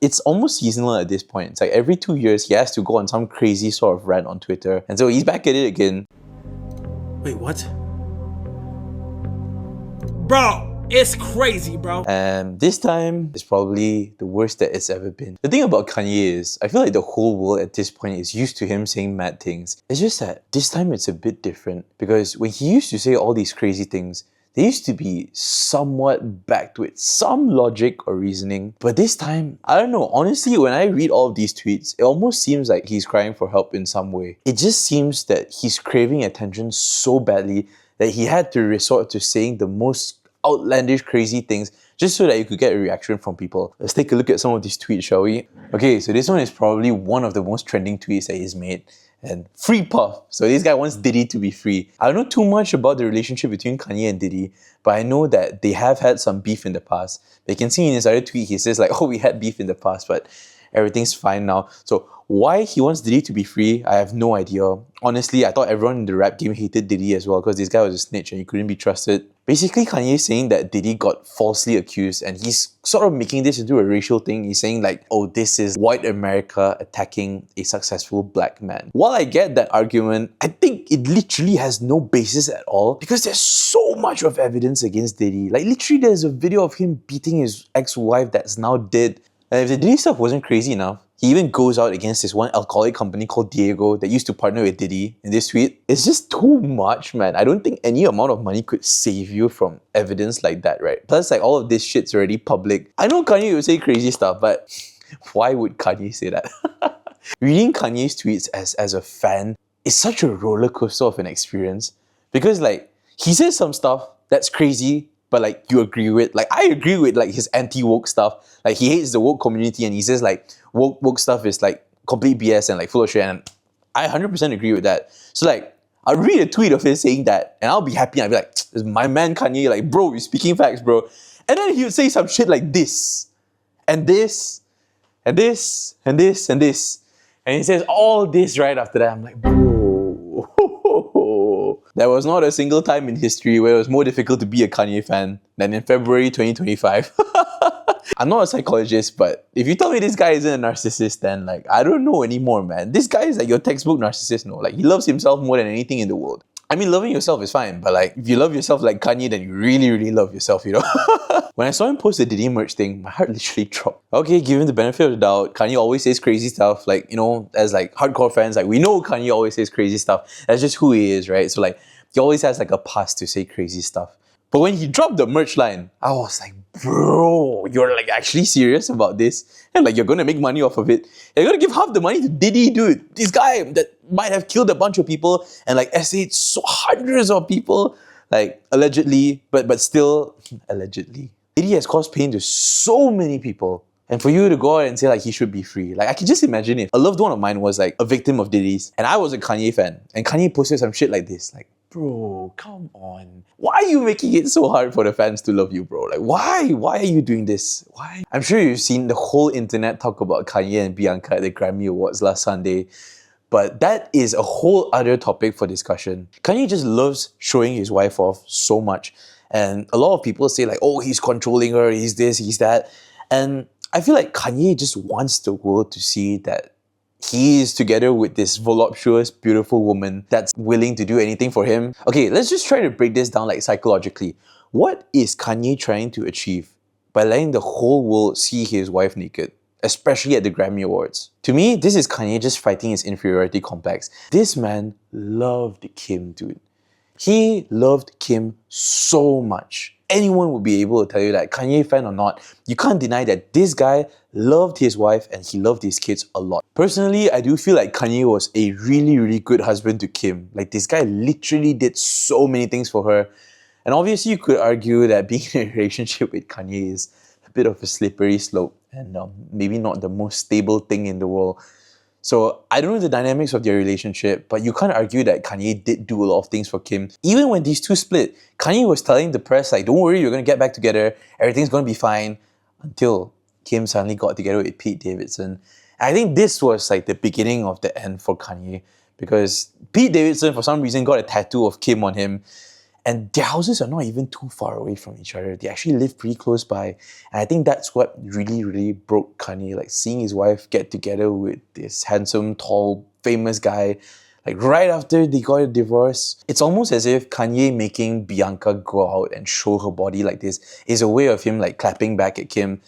it's almost seasonal at this point. It's like every 2 years he has to go on some crazy sort of rant on Twitter. And so he's back at it again. Wait, what? Bro, it's crazy, bro. And this time is probably the worst that it's ever been. The thing about Kanye is, I feel like the whole world at this point is used to him saying mad things. It's just that this time it's a bit different, because when he used to say all these crazy things, they used to be somewhat backed with some logic or reasoning. But this time, I don't know, honestly, when I read all of these tweets, it almost seems like he's crying for help in some way. It just seems that he's craving attention so badly that he had to resort to saying the most outlandish, crazy things just so that you could get a reaction from people. Let's take a look at some of these tweets, shall we? Okay, so this one is probably one of the most trending tweets that he's made. And free Puff. So this guy wants Diddy to be free. I don't know too much about the relationship between Kanye and Diddy, but I know that they have had some beef in the past. You can see in his other tweet, he says like, oh, we had beef in the past, but everything's fine now. So why he wants Diddy to be free, I have no idea. Honestly, I thought everyone in the rap game hated Diddy as well, because this guy was a snitch and he couldn't be trusted. Basically, Kanye is saying that Diddy got falsely accused, and he's sort of making this into a racial thing. He's saying like, oh, this is white America attacking a successful black man. While I get that argument, I think it literally has no basis at all, because there's so much of evidence against Diddy. Like literally there's a video of him beating his ex-wife that's now dead. And if the Diddy stuff wasn't crazy enough, he even goes out against this one alcoholic company called Diego that used to partner with Diddy in this tweet. It's just too much, man. I don't think any amount of money could save you from evidence like that, right? Plus, like, all of this shit's already public. I know Kanye would say crazy stuff, but why would Kanye say that? Reading Kanye's tweets as a fan is such a roller coaster of an experience, because like, he says some stuff that's crazy, but like you agree with. Like I agree with like his anti-woke stuff. Like he hates the woke community and he says like woke stuff is like complete BS and like full of shit, and I 100% agree with that. So like I'll read a tweet of his saying that and I'll be happy. I'll be like, it's my man Kanye, like bro, you're speaking facts, bro. And then he would say some shit like this and this and this and this and this. And he says all this right after that. I'm like, bro. There was not a single time in history where it was more difficult to be a Kanye fan than in February 2025. I'm not a psychologist, but if you tell me this guy isn't a narcissist, then like, I don't know anymore, man. This guy is like your textbook narcissist, no? Like, he loves himself more than anything in the world. I mean, loving yourself is fine, but like, if you love yourself like Kanye, then you really, really love yourself, you know? When I saw him post the Diddy merch thing, my heart literally dropped. Okay, give him the benefit of the doubt. Kanye always says crazy stuff. Like, you know, as like hardcore fans, like we know Kanye always says crazy stuff. That's just who he is, right? So like, he always has like a pass to say crazy stuff. But when he dropped the merch line, I was like, bro, you're like actually serious about this? And like, you're gonna make money off of it. You're gonna give half the money to Diddy, dude. This guy that might have killed a bunch of people and like essayed so hundreds of people, like allegedly, but still allegedly. Diddy has caused pain to so many people. And for you to go out and say like he should be free, like I can just imagine if a loved one of mine was like a victim of Diddy's and I was a Kanye fan and Kanye posted some shit like this, like, bro, come on. Why are you making it so hard for the fans to love you, bro? Like, why? Why are you doing this? Why? I'm sure you've seen the whole internet talk about Kanye and Bianca at the Grammy Awards last Sunday, but that is a whole other topic for discussion. Kanye just loves showing his wife off so much. And a lot of people say like, oh, he's controlling her, he's this, he's that. And I feel like Kanye just wants the world to see that he is together with this voluptuous, beautiful woman that's willing to do anything for him. Okay, let's just try to break this down like psychologically. What is Kanye trying to achieve by letting the whole world see his wife naked, especially at the Grammy Awards? To me, this is Kanye just fighting his inferiority complex. This man loved Kim, dude. He loved Kim so much. Anyone would be able to tell you that, Kanye fan or not, you can't deny that this guy loved his wife and he loved his kids a lot. Personally, I do feel like Kanye was a really, really good husband to Kim. Like, this guy literally did so many things for her. And obviously, you could argue that being in a relationship with Kanye is a bit of a slippery slope and maybe not the most stable thing in the world. So I don't know the dynamics of their relationship, but you can't argue that Kanye did do a lot of things for Kim. Even when these two split, Kanye was telling the press, like, don't worry, you're going to get back together. Everything's going to be fine. Until Kim suddenly got together with Pete Davidson. And I think this was like the beginning of the end for Kanye, because Pete Davidson, for some reason, got a tattoo of Kim on him. And their houses are not even too far away from each other. They actually live pretty close by. And I think that's what really, really broke Kanye. Like seeing his wife get together with this handsome, tall, famous guy, like right after they got a divorce. It's almost as if Kanye making Bianca go out and show her body like this is a way of him like clapping back at Kim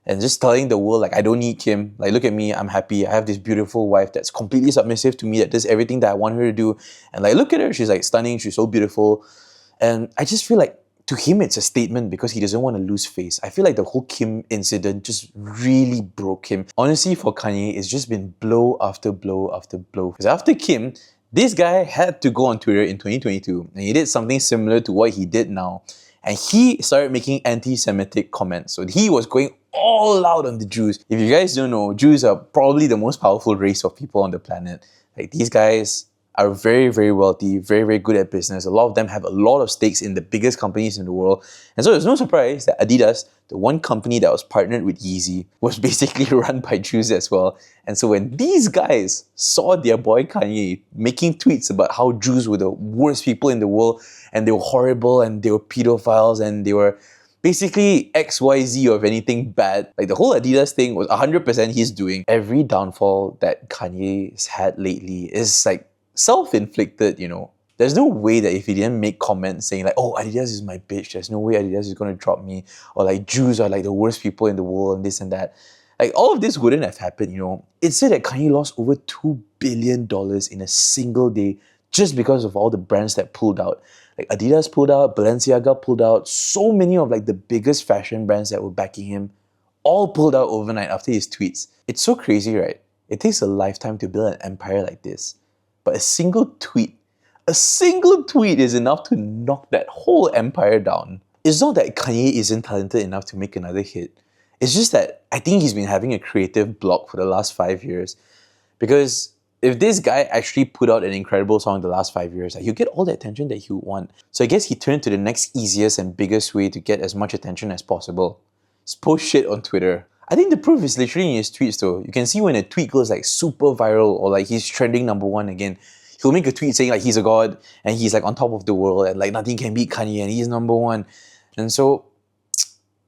and just telling the world, like, I don't need Kim. Like, look at me, I'm happy. I have this beautiful wife that's completely submissive to me, that does everything that I want her to do. And like, look at her, she's like stunning, she's so beautiful. And I just feel like to him it's a statement because he doesn't want to lose face. I feel like the whole Kim incident just really broke him. Honestly, for Kanye, it's just been blow after blow after blow. Because after Kim, this guy had to go on Twitter in 2022 and he did something similar to what he did now. And he started making anti-Semitic comments. So he was going all out on the Jews. If you guys don't know, Jews are probably the most powerful race of people on the planet. Like these guys are very, very wealthy, very, very good at business. A lot of them have a lot of stakes in the biggest companies in the world. And so it's no surprise that Adidas, the one company that was partnered with Yeezy, was basically run by Jews as well. And so when these guys saw their boy Kanye making tweets about how Jews were the worst people in the world and they were horrible and they were pedophiles and they were basically XYZ of anything bad. Like the whole Adidas thing was 100% he's doing. Every downfall that Kanye's had lately is like self-inflicted, you know. There's no way that if he didn't make comments saying like, oh, Adidas is my bitch, there's no way Adidas is going to drop me, or like Jews are like the worst people in the world and this and that. Like all of this wouldn't have happened, you know. It's said that Kanye lost over $2 billion in a single day just because of all the brands that pulled out. Like Adidas pulled out, Balenciaga pulled out, so many of like the biggest fashion brands that were backing him all pulled out overnight after his tweets. It's so crazy, right? It takes a lifetime to build an empire like this. But a single tweet is enough to knock that whole empire down. It's not that Kanye isn't talented enough to make another hit. It's just that I think he's been having a creative block for the last 5 years. Because if this guy actually put out an incredible song the last 5 years, like, he'll get all the attention that he would want. So I guess he turned to the next easiest and biggest way to get as much attention as possible. Just post shit on Twitter. I think the proof is literally in his tweets though. You can see when a tweet goes like super viral or like he's trending #1 again, he'll make a tweet saying like he's a god and he's like on top of the world and like nothing can beat Kanye and he's #1. And so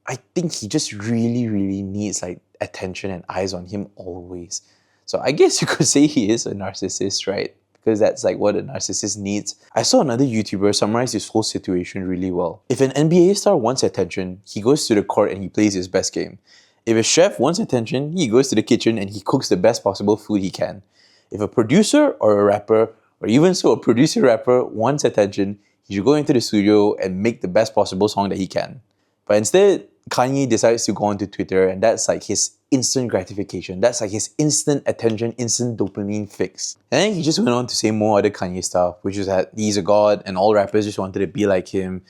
I think he just really, really needs like attention and eyes on him always. So I guess you could say he is a narcissist, right? Because that's like what a narcissist needs. I saw another YouTuber summarize this whole situation really well. If an NBA star wants attention, he goes to the court and he plays his best game. If a chef wants attention, he goes to the kitchen and he cooks the best possible food he can. If a producer or a rapper, or even so a producer-rapper wants attention, he should go into the studio and make the best possible song that he can. But instead, Kanye decides to go onto Twitter and that's like his instant gratification. That's like his instant attention, instant dopamine fix. And then he just went on to say more other Kanye stuff, which is that he's a god and all rappers just wanted to be like him.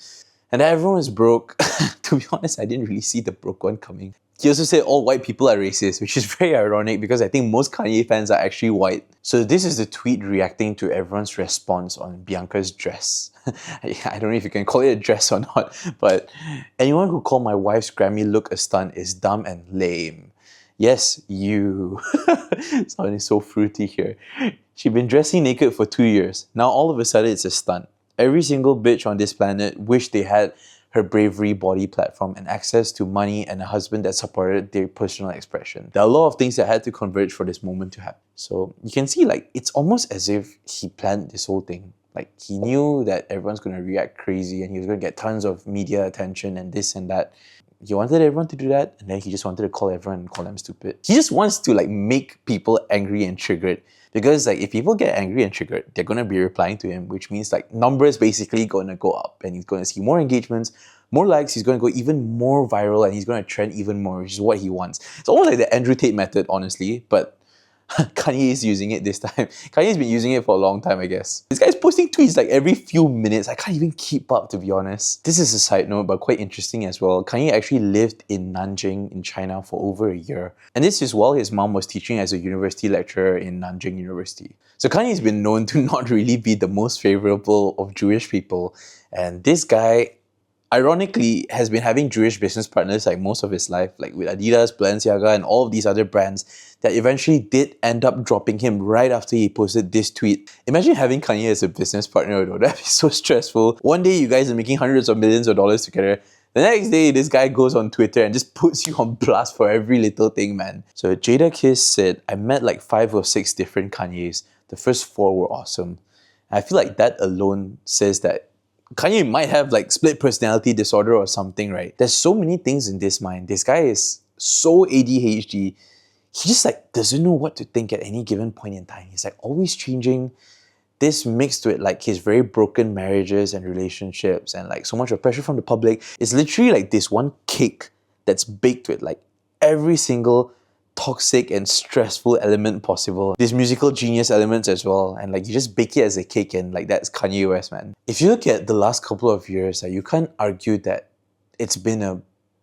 And that everyone is broke. To be honest, I didn't really see the broke one coming. He also said all white people are racist, which is very ironic because I think most Kanye fans are actually white. So this is the tweet reacting to everyone's response on Bianca's dress. I don't know if you can call it a dress or not, but anyone who called my wife's Grammy look a stunt is dumb and lame. Yes, you. Sounding so fruity here. She'd been dressing naked for 2 years. Now all of a sudden it's a stunt. Every single bitch on this planet wished they had her bravery body platform and access to money and a husband that supported their personal expression. There are a lot of things that had to converge for this moment to happen. So you can see like it's almost as if he planned this whole thing. Like he knew that everyone's going to react crazy and he was going to get tons of media attention and this and that. He wanted everyone to do that and then he just wanted to call everyone and call them stupid. He just wants to like make people angry and triggered. Because like if people get angry and triggered, they're going to be replying to him, which means like numbers basically going to go up and he's going to see more engagements, more likes, he's going to go even more viral and he's going to trend even more, which is what he wants. It's almost like the Andrew Tate method, honestly, but Kanye is using it this time. Kanye's been using it for a long time, I guess. This guy's posting tweets like every few minutes. I can't even keep up, to be honest. This is a side note, but quite interesting as well. Kanye actually lived in Nanjing in China for over a year. And this is while his mom was teaching as a university lecturer in Nanjing University. So Kanye's been known to not really be the most favorable of Jewish people. And this guy, ironically has been having Jewish business partners like most of his life, like with Adidas, Balenciaga, and all of these other brands that eventually did end up dropping him right after he posted this tweet. Imagine having Kanye as a business partner, though. That'd be so stressful. One day you guys are making hundreds of millions of dollars together. The next day, this guy goes on Twitter and just puts you on blast for every little thing, man. So Jada Kiss said, I met like 5 or 6 different Kanyes. The first 4 were awesome. I feel like that alone says that Kanye might have like split personality disorder or something, right? There's so many things in this mind. This guy is so ADHD. He just like doesn't know what to think at any given point in time. He's like always changing. This mixed with like his very broken marriages and relationships and like so much of pressure from the public. It's literally like this one cake that's baked with like every single toxic and stressful element possible. These musical genius elements as well. And like you just bake it as a cake and like that's Kanye West, man. If you look at the last couple of years, you can't argue that it's been a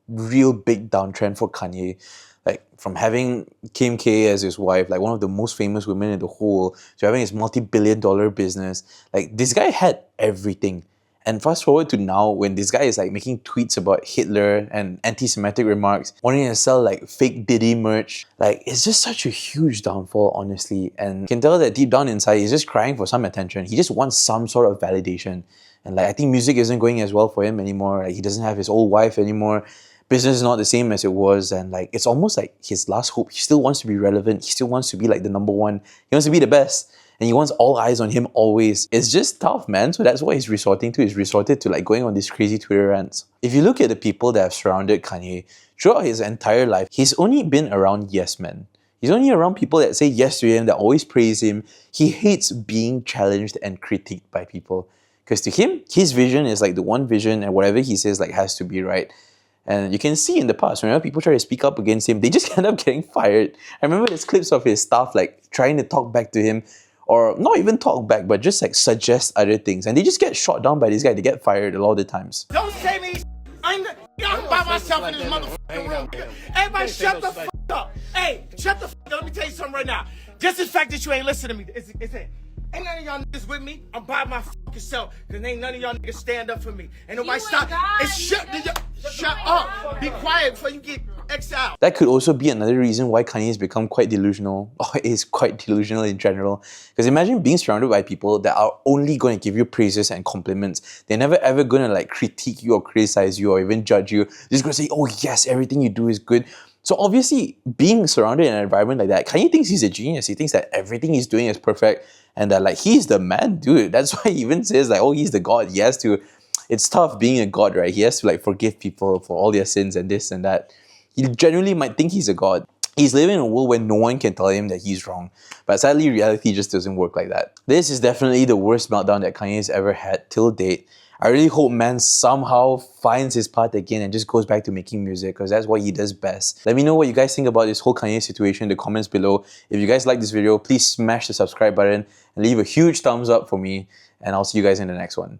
real big downtrend for Kanye. Like from having Kim K as his wife, like one of the most famous women in the whole, to having his multi-billion-dollar business. Like this guy had everything. And fast forward to now when this guy is like making tweets about Hitler and anti-Semitic remarks, wanting to sell like fake Diddy merch. Like it's just such a huge downfall, honestly. And you can tell that deep down inside, he's just crying for some attention. He just wants some sort of validation. And like I think music isn't going as well for him anymore. Like he doesn't have his old wife anymore. Business is not the same as it was, and like it's almost like his last hope. He still wants to be relevant. He still wants to be like the number one. He wants to be the best, and he wants all eyes on him always. It's just tough, man. So that's what he's resorting to. He's resorted to like going on these crazy Twitter rants. If you look at the people that have surrounded Kanye throughout his entire life, he's only been around yes men. He's only around people that say yes to him, that always praise him. He hates being challenged and critiqued by people. Because to him, his vision is like the one vision, and whatever he says like has to be right. And you can see in the past, whenever people try to speak up against him, they just end up getting fired. I remember there's clips of his staff like trying to talk back to him, or not even talk back, but just like suggest other things. And they just get shot down by this guy. They get fired a lot of the times. Don't say me. I'm by myself in this motherfucking room. Everybody shut the fuck up. Hey, shut the fuck up. Let me tell you something right now. Just the fact that you ain't listening to me, is it? Ain't none of y'all niggas with me. I'm by my fucking self. Cause ain't none of y'all niggas stand up for me. Ain't nobody stop. Shut up. Be quiet before you get exiled. That could also be another reason why Kanye has become quite delusional, or is quite delusional in general. Because imagine being surrounded by people that are only going to give you praises and compliments. They're never ever going to like critique you or criticize you or even judge you. They're just going to say, oh yes, everything you do is good. So obviously, being surrounded in an environment like that, Kanye thinks he's a genius. He thinks that everything he's doing is perfect and that like he's the man, dude. That's why he even says like, oh, he's the God. He has to, it's tough being a God, right? He has to like forgive people for all their sins and this and that. He genuinely might think he's a God. He's living in a world where no one can tell him that he's wrong. But sadly, reality just doesn't work like that. This is definitely the worst meltdown that Kanye's ever had till date. I really hope man somehow finds his path again and just goes back to making music, because that's what he does best. Let me know what you guys think about this whole Kanye situation in the comments below. If you guys like this video, please smash the subscribe button and leave a huge thumbs up for me. And I'll see you guys in the next one.